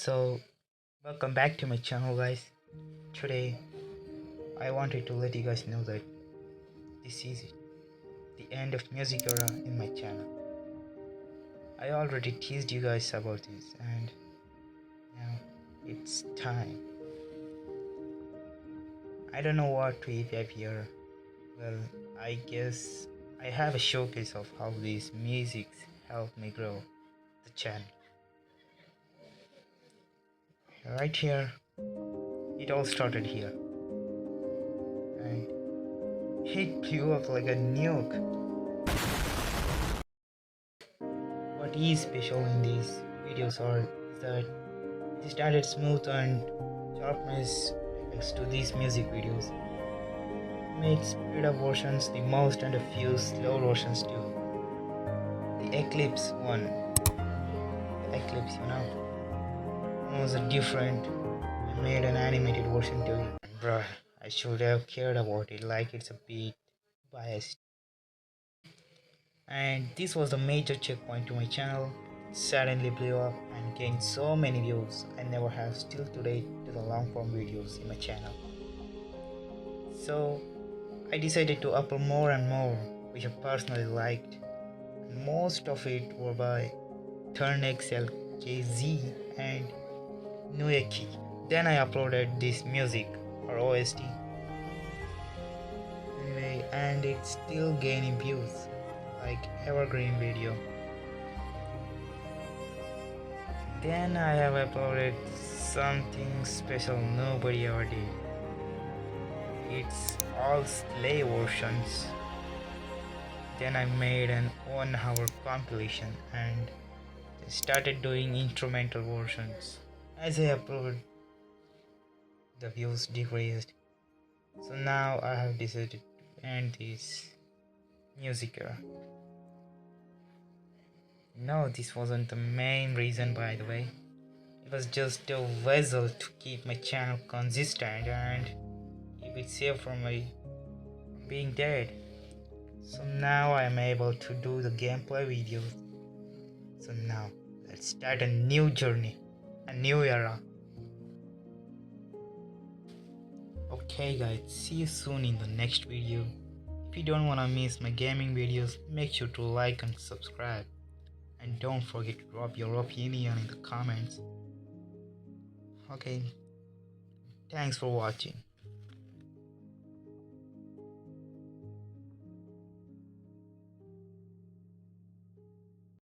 So, welcome back to my channel, guys. Today, I wanted to let you guys know that this is the end of music era in my channel. I already teased you guys about this, and now it's time. I don't know what to have here. Well, I guess I have a showcase of how these musics helped me grow the channel. Right here, it all started here, and it blew up like a nuke. What is special in these videos is that it added smooth and sharpness effects to these music videos. It made speed up versions the most and a few slow versions too. The Eclipse one, the Eclipse, was a different. I made an animated version too. Bruh, I should have cared about it, like it's a bit biased. And this was the major checkpoint to my channel. It suddenly blew up and gained so many views I never have still today to the long form videos in my channel. So I decided to upload more and more, which I personally liked, and most of it were by TurnXL, JZ and Nueki. Then I uploaded this music or OST anyway, and it's still gaining views like evergreen video. Then I have uploaded something special nobody ever did. It's all slay versions. Then I made an 1 hour compilation and started doing instrumental versions. As I upload, the views decreased. So now I have decided to end this music era. No, this wasn't the main reason, by the way. It was just a vessel to keep my channel consistent and keep it safe from being dead. So now I am able to do the gameplay videos. So now let's start a new journey, a new era. Okay guys, see you soon in the next video. If you don't wanna miss my gaming videos, make sure to like and subscribe. And don't forget to drop your opinion in the comments. Okay, thanks for watching.